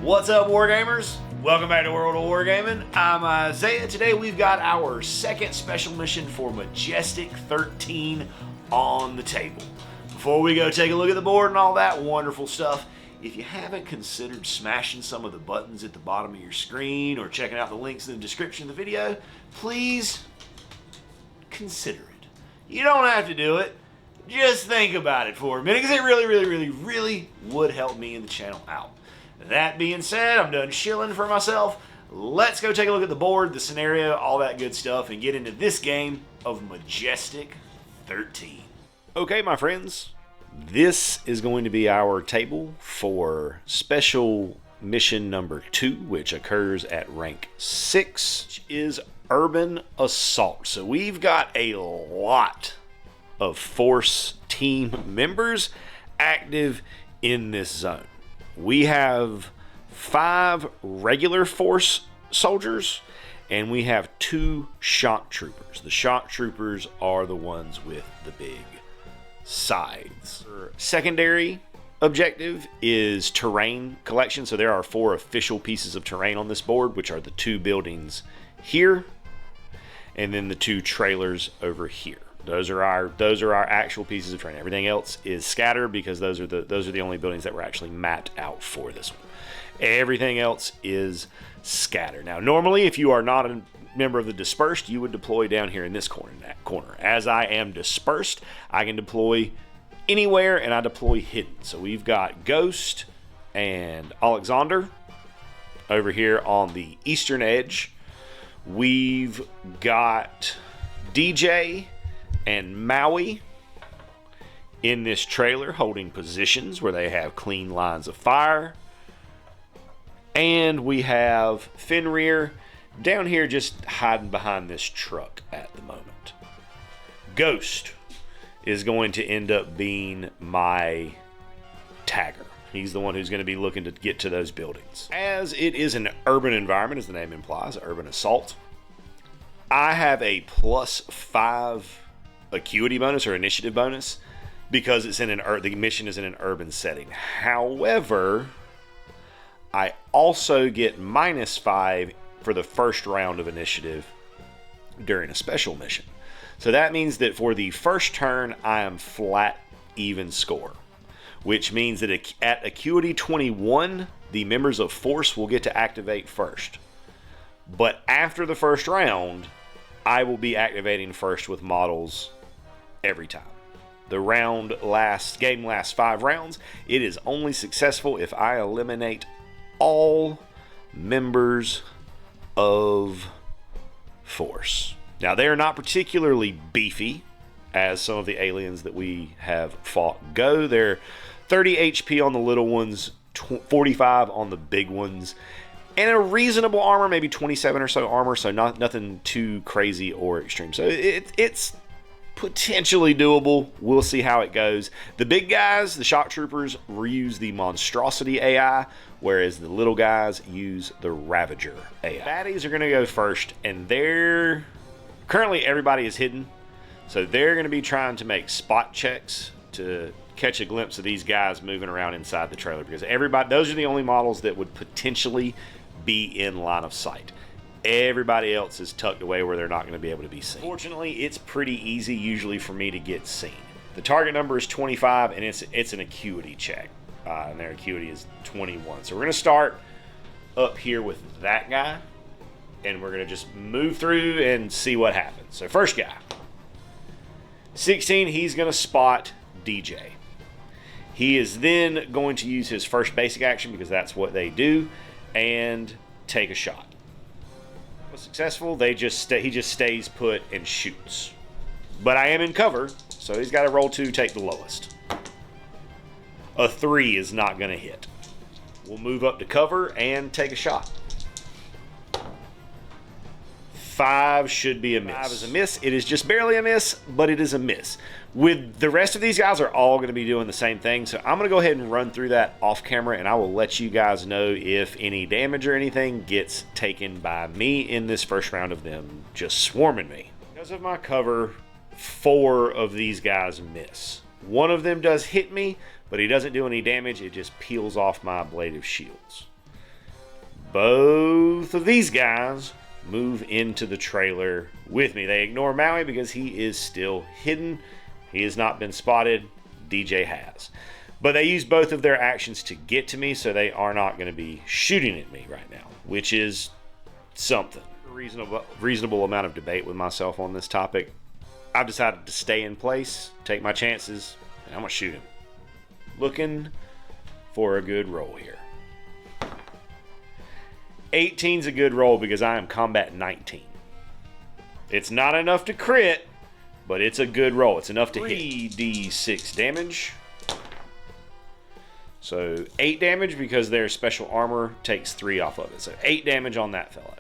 What's up, Wargamers? Welcome back to World of Wargaming. I'm Isaiah. Today we've got our second special mission for Majestic 13 on the table. Before we go take a look at the board and all that wonderful stuff, if you haven't considered smashing some of the buttons at the bottom of your screen or checking out the links in the description of the video, please consider it. You don't have to do it. Just think about it for a minute because it really would help me and the channel out. That being said, I'm done shilling for myself. Let's go take a look at the board, the scenario, all that good stuff, and get into this game of Majestic 13. Okay, my friends, this is going to be our table for special mission number 2, which occurs at rank 6, which is Urban Assault. So we've got a lot of Force team members active in this zone. We have 5 regular Force soldiers, and we have 2 shock troopers. The shock troopers are the ones with the big scythes. Secondary objective is terrain collection. So there are 4 official pieces of terrain on this board, which are the 2 buildings here, and then the 2 trailers over here. Those are our actual pieces of terrain. Everything else is scattered because those are the only buildings that were actually mapped out for this one. Everything else is scattered. Now, normally, if you are not a member of the dispersed, you would deploy down here in this corner. As I am dispersed, I can deploy anywhere, and I deploy hidden. So we've got Ghost and Alexander over here on the eastern edge. We've got DJ and Maui in this trailer holding positions where they have clean lines of fire. And we have Fenrir down here just hiding behind this truck at the moment. Ghost is going to end up being my tagger. He's the one who's going to be looking to get to those buildings. As it is an urban environment, as the name implies, urban assault, I have a +5 acuity bonus or initiative bonus because it's in the mission is in an urban setting. However, I also get -5 for the first round of initiative during a special mission. So that means that for the first turn, I am flat even score, which means that at acuity 21, the members of Force will get to activate first. But after the first round, I will be activating first with models every time. The game lasts 5 rounds. It is only successful if I eliminate all members of Force. Now, they are not particularly beefy, as some of the aliens that we have fought go. They're 30 HP on the little ones, 45 on the big ones, and a reasonable armor, maybe 27 or so armor, so nothing too crazy or extreme. So it's potentially doable. We'll see how it goes. The big guys, the shock troopers, use the monstrosity AI, whereas the little guys use the Ravager AI. Baddies are going to go first, and currently everybody is hidden, so they're going to be trying to make spot checks to catch a glimpse of these guys moving around inside the trailer, because those are the only models that would potentially be in line of sight. Everybody else is tucked away where they're not going to be able to be seen. Fortunately, it's pretty easy usually for me to get seen. The target number is 25, and it's an acuity check, and their acuity is 21. So we're going to start up here with that guy, and we're going to just move through and see what happens. So first guy, 16, he's going to spot DJ. He is then going to use his first basic action, because that's what they do, and take a shot. Successful, he just stays put and shoots. But I am in cover, so he's got to roll 2, take the lowest. A 3 is not going to hit. We'll move up to cover and take a shot. 5 should be a miss. 5 is a miss. It is just barely a miss, but it is a miss. With the rest of these guys are all going to be doing the same thing, so I'm going to go ahead and run through that off camera, and I will let you guys know if any damage or anything gets taken by me in this first round of them just swarming me. Because of my cover, 4 of these guys miss. One of them does hit me, but he doesn't do any damage. It just peels off my blade of shields. both of these guys move into the trailer with me. They ignore Maui because he is still hidden. He has not been spotted. DJ has. But they use both of their actions to get to me, so they are not going to be shooting at me right now, which is something. Reasonable amount of debate with myself on this topic. I've decided to stay in place, take my chances, and I'm going to shoot him. Looking for a good roll here. 18's a good roll because I am combat 19. It's not enough to crit, but it's a good roll. It's enough to hit. 3d6 damage. So 8 damage because their special armor takes 3 off of it. So 8 damage on that fellow.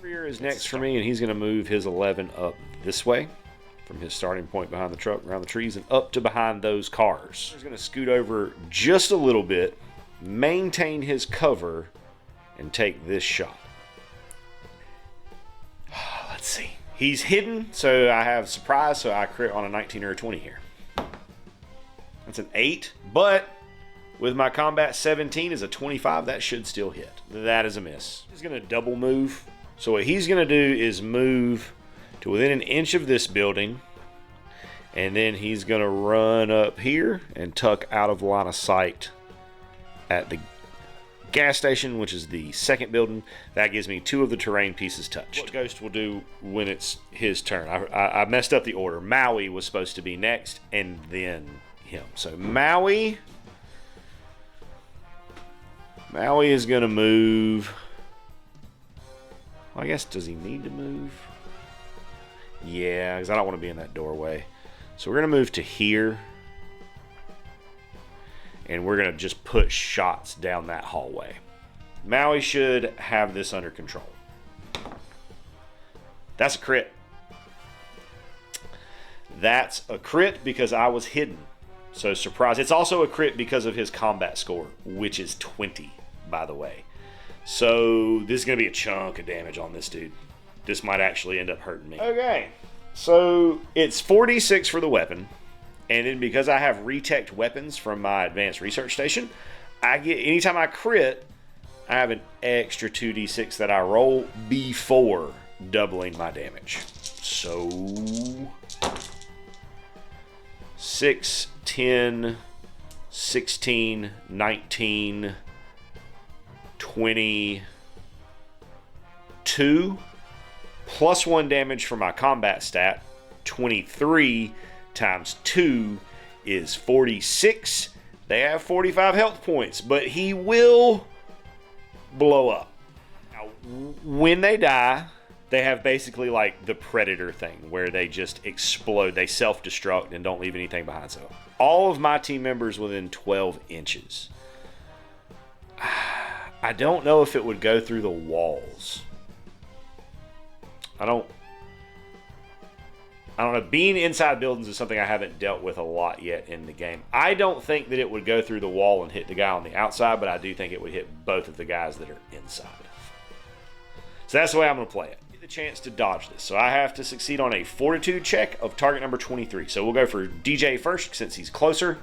Rear is next for me, and he's going to move his 11 up this way from his starting point behind the truck, around the trees, and up to behind those cars. He's going to scoot over just a little bit, maintain his cover, and take this shot. Let's see. He's hidden, so I have surprise, so I crit on a 19 or a 20 here. That's an 8, but with my combat 17 is a 25. That should still hit. That is a miss. He's going to double move. So what he's going to do is move to within an inch of this building, and then he's going to run up here and tuck out of line of sight at the gas station, which is the second building. That gives me 2 of the terrain pieces touched. What Ghost will do when it's his turn. I messed up the order. Maui was supposed to be next, and then him. So Maui is going to move. Well, I guess, does he need to move? Yeah, because I don't want to be in that doorway. So we're going to move to here. And we're going to just put shots down that hallway. Maui should have this under control. That's a crit. That's a crit because I was hidden. So surprise. It's also a crit because of his combat score, which is 20, by the way. So this is going to be a chunk of damage on this dude. This might actually end up hurting me. Okay. So it's 46 for the weapon. And then because I have retech weapons from my advanced research station, I get, anytime I crit, I have an extra 2d6 that I roll before doubling my damage. So 6, 10, 16, 19, 22, plus 1 damage for my combat stat, 23 times 2 is 46. They have 45 health points, but he will blow up. Now, when they die, they have basically like the Predator thing where they just explode. They self-destruct and don't leave anything behind. So all of my team members within 12 inches. I don't know if it would go through the walls. I don't know. Being inside buildings is something I haven't dealt with a lot yet in the game. I don't think that it would go through the wall and hit the guy on the outside, but I do think it would hit both of the guys that are inside. So that's the way I'm going to play it. Get the chance to dodge this. So I have to succeed on a fortitude check of target number 23. So we'll go for DJ first since he's closer.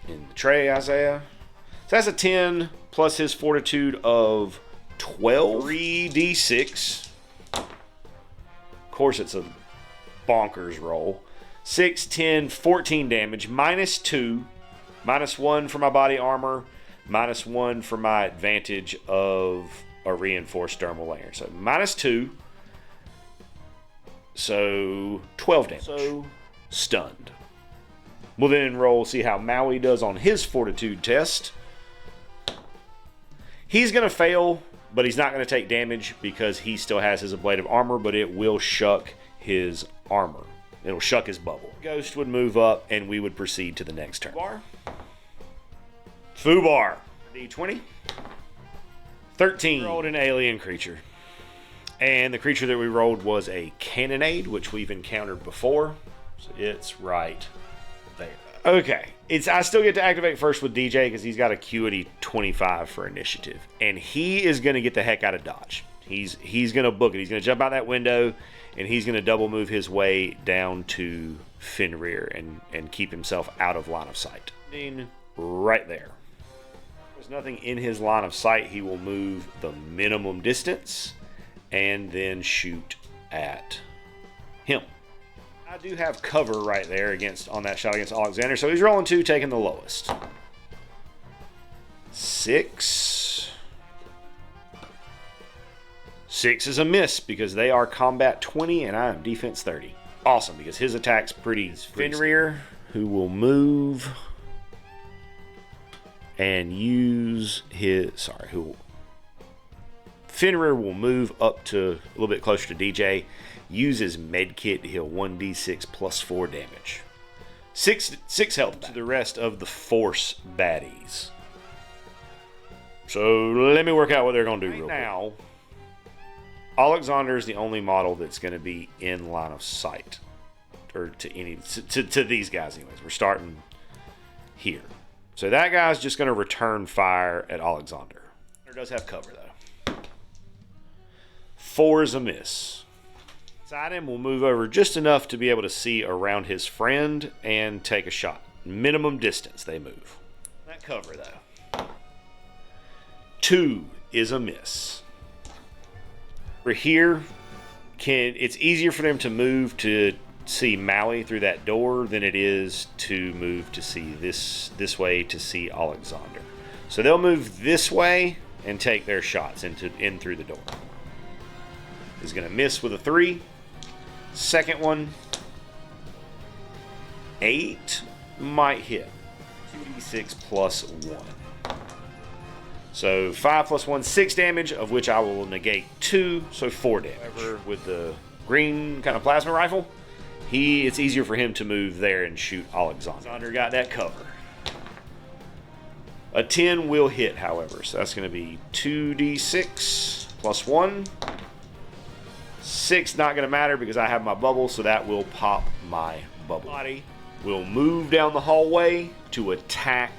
In the tray, Isaiah. So that's a 10 plus his fortitude of 12. 3d6. Of course, it's a bonkers roll. 6, 10, 14 damage. Minus 2. Minus 1 for my body armor. Minus 1 for my advantage of a reinforced thermal layer. So minus 2. So 12 damage. So stunned. We'll then roll, see how Maui does on his fortitude test. He's going to fail, but he's not going to take damage because he still has his ablative armor, but it will shuck his armor. It'll shuck his bubble. Ghost would move up, and we would proceed to the next turn. Fubar. D20. 13. We rolled an alien creature. And the creature that we rolled was a cannonade, which we've encountered before. So it's right there. Okay. I still get to activate first with DJ because he's got acuity 25 for initiative. And he is going to get the heck out of dodge. He's going to book it. He's going to jump out that window, and he's going to double move his way down to Fenrir and keep himself out of line of sight. Right there. There's nothing in his line of sight. He will move the minimum distance and then shoot at him. I do have cover right there on that shot against Alexander, so he's rolling 2, taking the lowest. 6. 6 is a miss because they are combat 20 and I am defense 30. Awesome, because his attack's pretty Fenrir, who will move and use his, Fenrir will move up to a little bit closer to DJ, use his med kit to heal 1d6 plus 4 damage. 6 health to the rest of the force baddies. So let me work out what they're going to do real quick. Now, Alexander is the only model that's going to be in line of sight, or to these guys anyways. We're starting here. So that guy's just going to return fire at Alexander. He does have cover though. 4 is a miss. Inside him will move over just enough to be able to see around his friend and take a shot. Minimum distance they move. That cover though. 2 is a miss. We're here. It's easier for them to move to see Maui through that door than it is to move to see this way to see Alexander. So they'll move this way and take their shots in through the door. He's going to miss with a 3. Second one, 8 might hit. 2d6 plus 1. So 5 plus 1, 6 damage, of which I will negate 2, so 4 damage. However, with the green kind of plasma rifle, it's easier for him to move there and shoot Alexander. Alexander got that cover. A 10 will hit, however, so that's going to be 2d6 plus 1. 6 not going to matter because I have my bubble, so that will pop my bubble. Body will move down the hallway to attack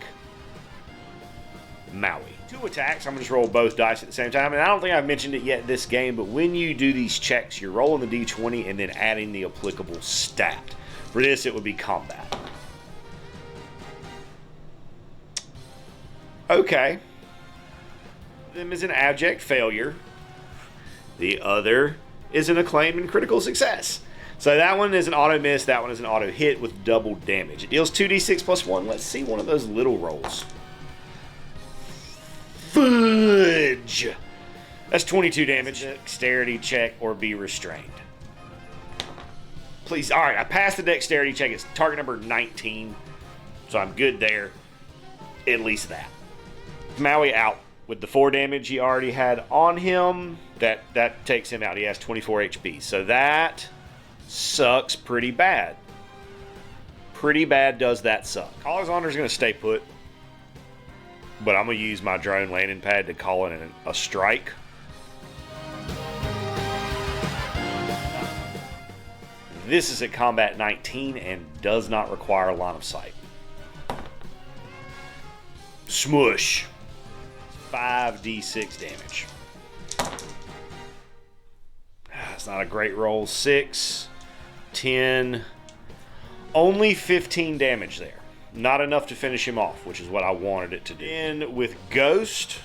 Maui. 2 attacks. I'm going to just roll both dice at the same time. And I don't think I've mentioned it yet this game, but when you do these checks, you're rolling the d20 and then adding the applicable stat. For this, it would be combat. Okay. Them is an abject failure. The other is an acclaimed and critical success. So that one is an auto miss. That one is an auto hit with double damage. It deals 2d6 plus 1. Let's see one of those little rolls. Fudge! That's 22 damage. Dexterity check or be restrained. Please. All right, I passed the dexterity check. It's target number 19. So I'm good there. At least that. Maui out with the 4 damage he already had on him. That takes him out. He has 24 HP. So that sucks pretty bad. Pretty bad does that suck. Alexander's going to stay put. But I'm going to use my drone landing pad to call in a strike. This is at combat 19 and does not require line of sight. Smush. 5d6 damage. That's not a great roll. 6, 10, only 15 damage there. Not enough to finish him off, which is what I wanted it to do. And with Ghost,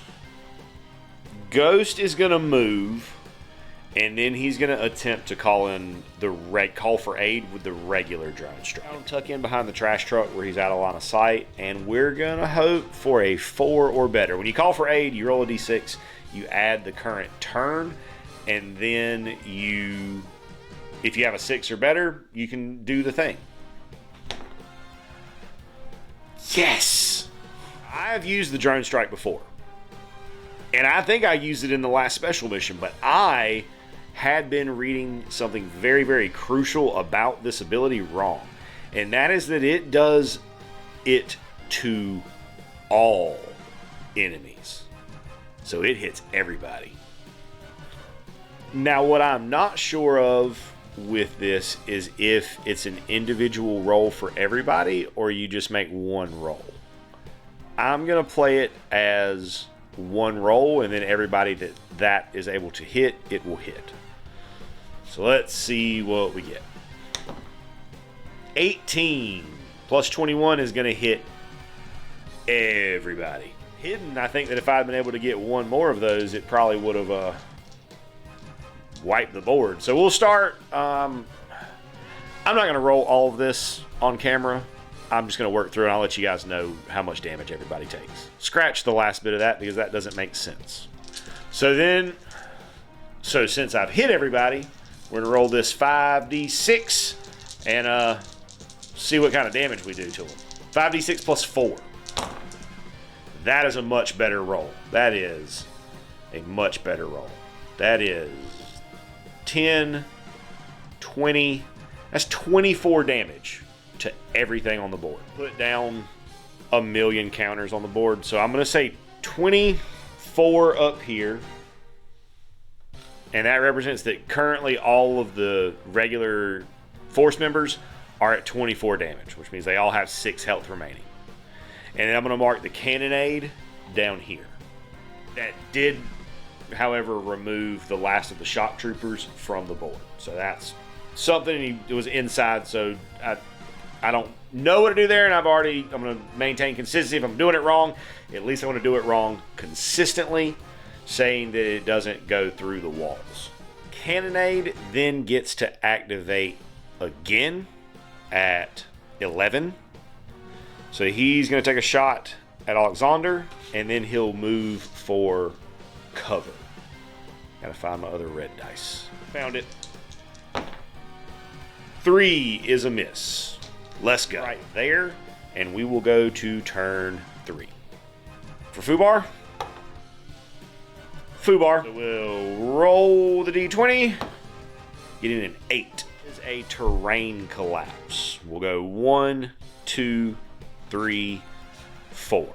Ghost is going to move, and then he's going to attempt to call in call for aid with the regular drone strike. I'll tuck in behind the trash truck where he's out of line of sight, and we're going to hope for a 4 or better. When you call for aid, you roll a d6, you add the current turn, and then if you have a 6 or better, you can do the thing. Yes! I've used the drone strike before. And I think I used it in the last special mission, but I had been reading something very, very crucial about this ability wrong. And that is that it does it to all enemies. So it hits everybody. Now, what I'm not sure of with this is if it's an individual roll for everybody or you just make one roll. I'm going to play it as one roll, and then everybody that is able to hit, it will hit. So let's see what we get. 18 plus 21 is going to hit everybody. hidden. I think that if I'd been able to get one more of those, it probably would have wiped the board. So we'll start. I'm not going to roll all of this on camera. I'm just going to work through it, and I'll let you guys know how much damage everybody takes. Scratch the last bit of that because that doesn't make sense. So since I've hit everybody, we're going to roll this 5d6 and see what kind of damage we do to them. 5d6 plus 4. That is a much better roll. That is a much better roll. That is 10, 20. That's 24 damage to everything on the board. Put down a million counters on the board. So I'm going to say 24 up here. And that represents that currently all of the regular force members are at 24 damage, which means they all have 6 health remaining. And then I'm going to mark the cannonade down here. That did, however, remove the last of the shock troopers from the board. So that's something. It was inside, so I don't know what to do there, and I'm going to maintain consistency. If I'm doing it wrong, at least I want to do it wrong consistently, saying that it doesn't go through the walls. Cannonade then gets to activate again at 11. So he's going to take a shot at Alexander, and then he'll move for cover. Gotta find my other red dice. Found it. 3 is a miss. Let's go. Right there, and we will go to turn 3. For Fubar. So we'll roll the d20. Getting an 8 is a terrain collapse. We'll go 1, 2, 3, 4.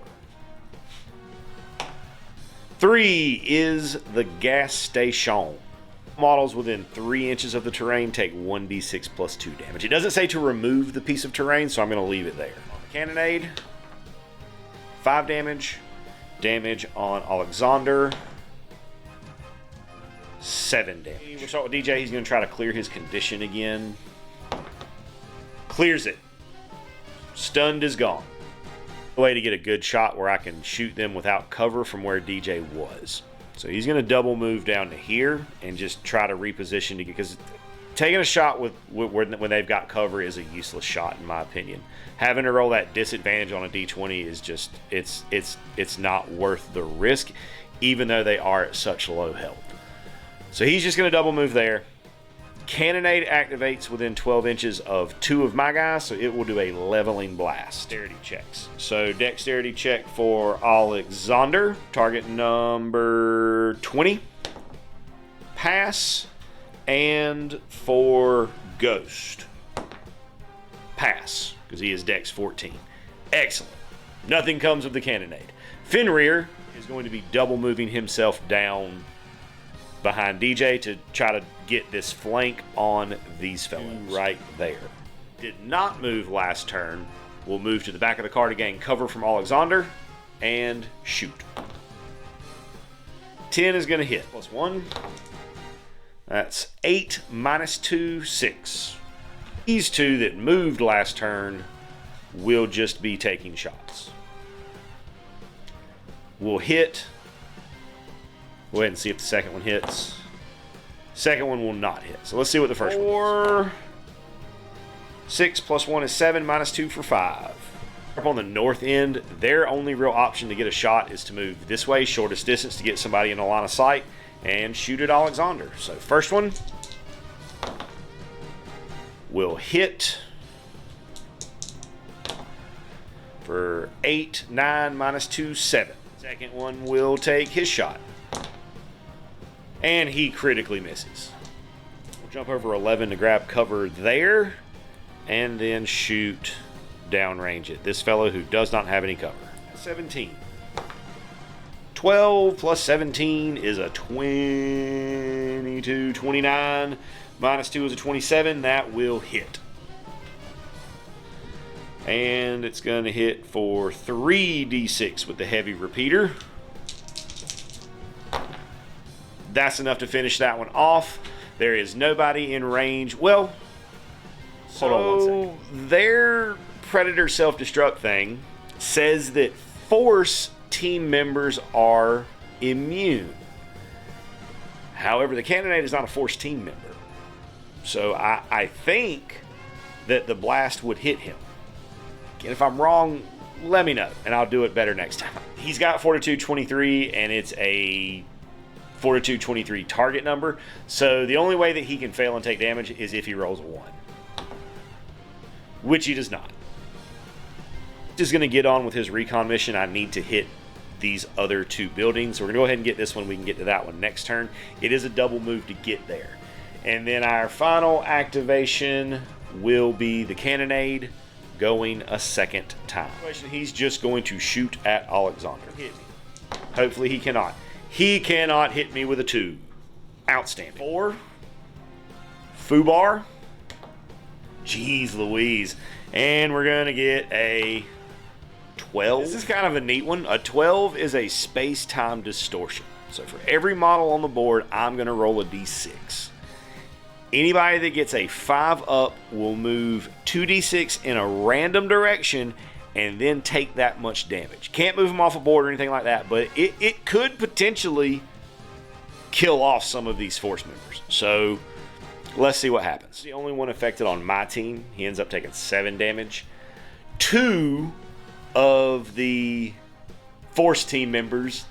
3 is the gas station. Models within 3 inches of the terrain take 1d6 plus 2 damage. It doesn't say to remove the piece of terrain, so I'm going to leave it there. On the cannonade, 5 damage. Damage on Alexander, 7 damage. We'll start with DJ. He's going to try to clear his condition again. Clears it. Stunned is gone. A way to get a good shot where I can shoot them without cover from where DJ was. So he's going to double move down to here and just try to reposition, because taking a shot when they've got cover is a useless shot in my opinion. Having to roll that disadvantage on a d20 is just it's not worth the risk, even though they are at such low health. So he's just going to double move there. Cannonade activates within 12 inches of 2 of my guys, so it will do a leveling blast. Dexterity checks. So dexterity check for Alexander, target number 20. Pass. And for Ghost, pass, because he is Dex 14. Excellent. Nothing comes of the cannonade. Fenrir is going to be double moving himself down behind DJ to try to get this flank on these fellows right there. Did not move last turn. We'll move to the back of the car to gain cover from Alexander and shoot. 10 is going to hit. Plus 1. That's 8 minus 2, 6. These 2 that moved last turn will just be taking shots. We'll hit. Go ahead and see if the second one hits. Second one will not hit. So let's see what the first one is. 6 plus 1 is 7, minus 2 for 5. Up on the north end, their only real option to get a shot is to move this way, shortest distance, to get somebody in a line of sight and shoot at Alexander. So first one will hit for 8, 9, minus 2, 7. Second one will take his shot. And he critically misses. We'll jump over 11 to grab cover there, and then shoot downrange at this fellow who does not have any cover. 17. 12 plus 17 is a 22, 29. Minus 2 is a 27. That will hit. And it's going to hit for 3d6 with the heavy repeater. That's enough to finish that one off. There is nobody in range. Well, hold on one second. Their Predator self-destruct thing says that force team members are immune. However, the cannonade is not a force team member. So I think that the blast would hit him. And if I'm wrong, let me know, and I'll do it better next time. He's got Fortitude 23, and it's a Fortitude 23 target number. So the only way that he can fail and take damage is if he rolls a 1. Which he does not. Just going to get on with his recon mission. I need to hit these other 2 buildings. So we're going to go ahead and get this one. We can get to that one next turn. It is a double move to get there. And then our final activation will be the cannonade going a second time. He's just going to shoot at Alexander. Hit me. Hopefully he cannot. He cannot hit me with a 2. Outstanding. 4. Fubar. Jeez Louise. And we're going to get a 12. This is kind of a neat one. A 12 is a space-time distortion. So for every model on the board, I'm going to roll a d6. Anybody that gets a 5 up will move 2d6 in a random direction and then take that much damage. Can't move them off a board or anything like that, but it could potentially kill off some of these force members. So let's see what happens. The only one affected on my team. He ends up taking 7 damage. 2 of the force team members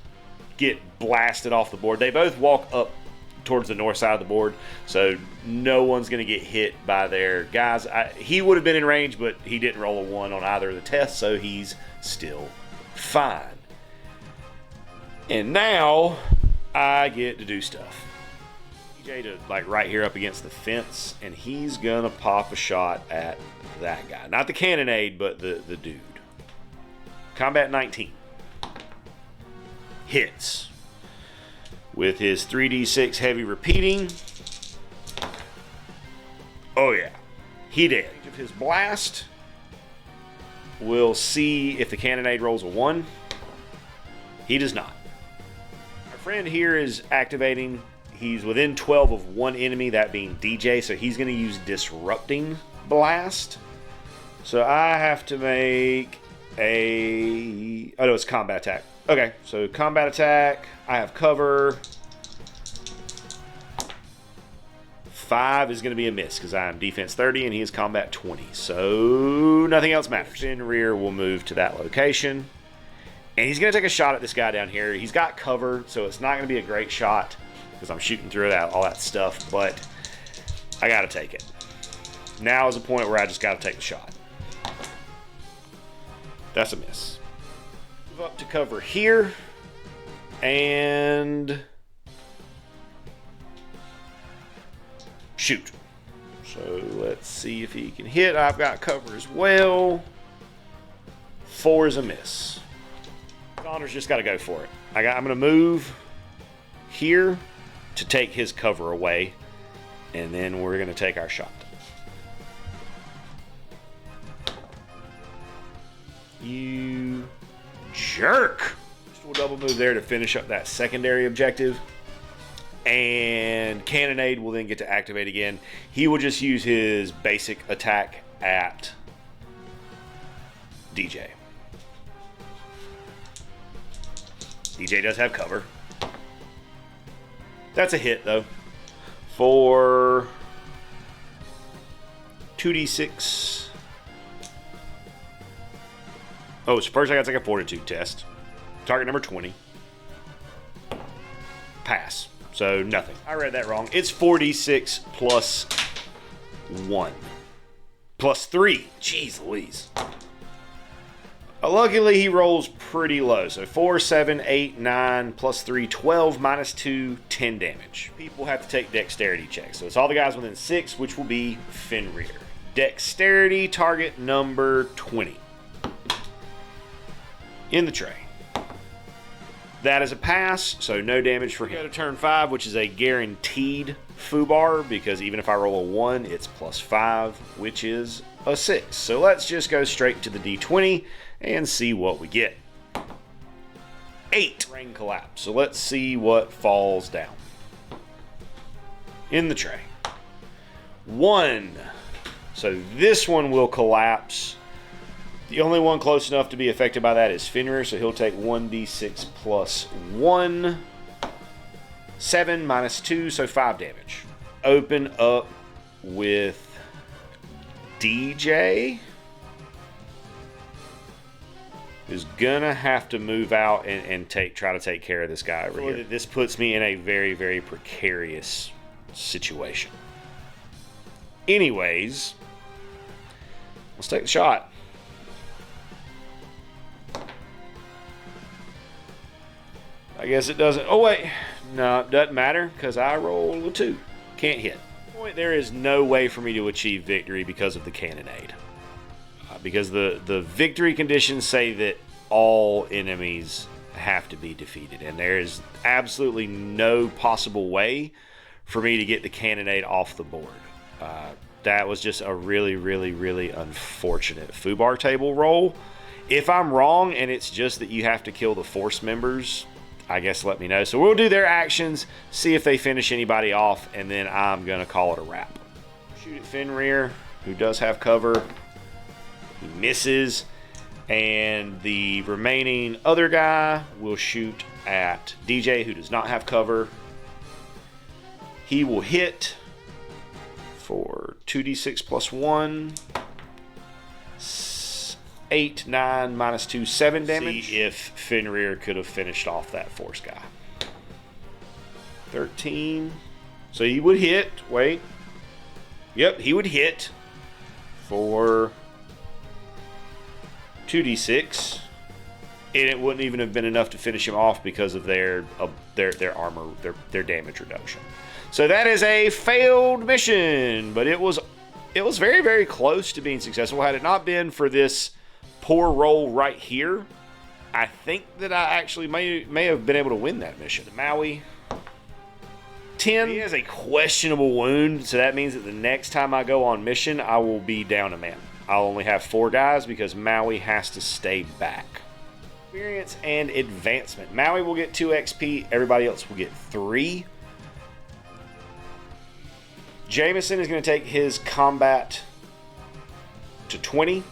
get blasted off the board. They both walk up towards the north side of the board, so no one's going to get hit by their guys. He would have been in range, but he didn't roll a 1 on either of the tests, so he's still fine. And now I get to do stuff. DJ to like right here up against the fence, and he's gonna pop a shot at that guy. Not the cannonade, but the dude. Combat 19. Hits. With his 3d6 heavy repeating. Oh yeah, he did. Of his blast, we'll see if the cannonade rolls a 1. He does not. Our friend here is activating. He's within 12 of one enemy, that being DJ, so he's going to use Disrupting Blast. So I have to make a... Oh no, it's combat attack. Okay, so combat attack. I have cover. 5 is going to be a miss because I am defense 30 and he is combat 20. So nothing else matters. Fenrir will move to that location. And he's going to take a shot at this guy down here. He's got cover, so it's not going to be a great shot because I'm shooting through all that stuff, but I got to take it. Now is a point where I just got to take the shot. That's a miss. Move up to cover here. And shoot. So let's see if he can hit. I've got cover as well. 4 is a miss. Connor's just got to go for it. I'm going to move here to take his cover away, and then we're going to take our shot. You jerk! We'll double move there to finish up that secondary objective. And Cannonade will then get to activate again. He will just use his basic attack at DJ. DJ does have cover. That's a hit, though. For 2d6. Oh, so first I got to take a fortitude test. Target number 20. Pass. So nothing. I read that wrong. It's 4d6 plus 1. Plus 3. Jeez Louise. Luckily, he rolls pretty low. So 4, 7, 8, 9, plus 3, 12, minus 2, 10 damage. People have to take dexterity checks. So it's all the guys within 6, which will be Fenrir. Dexterity, target number 20. In the tray. That is a pass, so no damage for him. Go to turn 5, which is a guaranteed foobar, because even if I roll a 1, it's plus 5, which is a 6. So let's just go straight to the d20 and see what we get. 8. Ring collapse. So let's see what falls down. In the tray. 1. So this one will collapse The only one close enough to be affected by that is Fenrir, so he'll take 1d6 plus 1. 7 minus 2, so 5 damage. Open up with DJ. Who's gonna have to move out and try to take care of this guy over here. This puts me in a very, very precarious situation. Anyways, let's take the shot. I guess it doesn't. Oh, wait. No, it doesn't matter because I roll a 2. Can't hit. There is no way for me to achieve victory because of the cannonade. Because the victory conditions say that all enemies have to be defeated. And there is absolutely no possible way for me to get the cannonade off the board. That was just a really, really, really unfortunate foobar table roll. If I'm wrong and it's just that you have to kill the force members, I guess let me know. So we'll do their actions, see if they finish anybody off, and then I'm going to call it a wrap. Shoot at Fenrir, who does have cover. He misses. And the remaining other guy will shoot at DJ, who does not have cover. He will hit for 2d6 plus 1. 8, 9, minus 2, 7 damage. See if Fenrir could have finished off that force guy. 13. So he would hit. Wait. Yep, he would hit for 2d6. And it wouldn't even have been enough to finish him off because of their armor, their damage reduction. So that is a failed mission, but it was very, very close to being successful. Had it not been for this poor roll right here, I think that I actually may have been able to win that mission. Maui, 10. He has a questionable wound, so that means that the next time I go on mission, I will be down a man. I'll only have 4 guys because Maui has to stay back. Experience and advancement. Maui will get 2 XP. Everybody else will get 3. Jameson is going to take his combat to 20.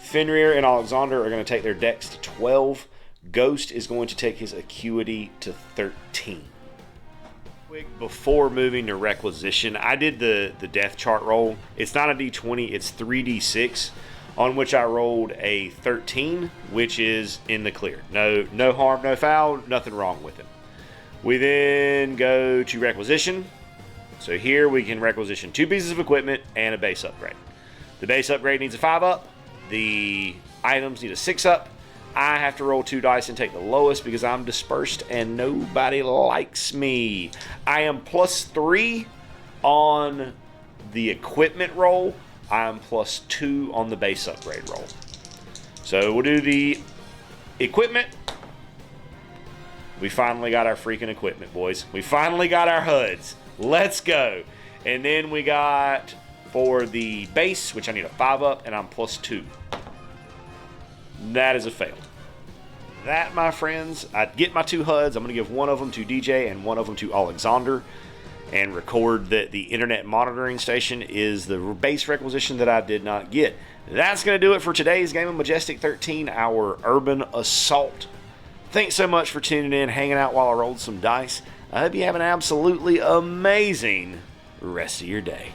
Fenrir and Alexander are going to take their dex to 12. Ghost is going to take his acuity to 13. Quick, before moving to requisition, I did the death chart roll. It's not a d20, it's 3d6, on which I rolled a 13, which is in the clear. No harm, no foul, nothing wrong with it. We then go to requisition. So here we can requisition 2 pieces of equipment and a base upgrade. The base upgrade needs a 5-up. The items need a 6-up. I have to roll 2 dice and take the lowest because I'm dispersed and nobody likes me. I am +3 on the equipment roll. I am +2 on the base upgrade roll. So we'll do the equipment. We finally got our freaking equipment, boys. We finally got our HUDs. Let's go. And then we got for the base, which I need a 5-up, and I'm +2. That is a fail. That, my friends, I get my 2 HUDs. I'm going to give one of them to DJ and one of them to Alexander and record that the internet monitoring station is the base requisition that I did not get. That's going to do it for today's game of Majestic 13, our Urban Assault. Thanks so much for tuning in, hanging out while I rolled some dice. I hope you have an absolutely amazing rest of your day.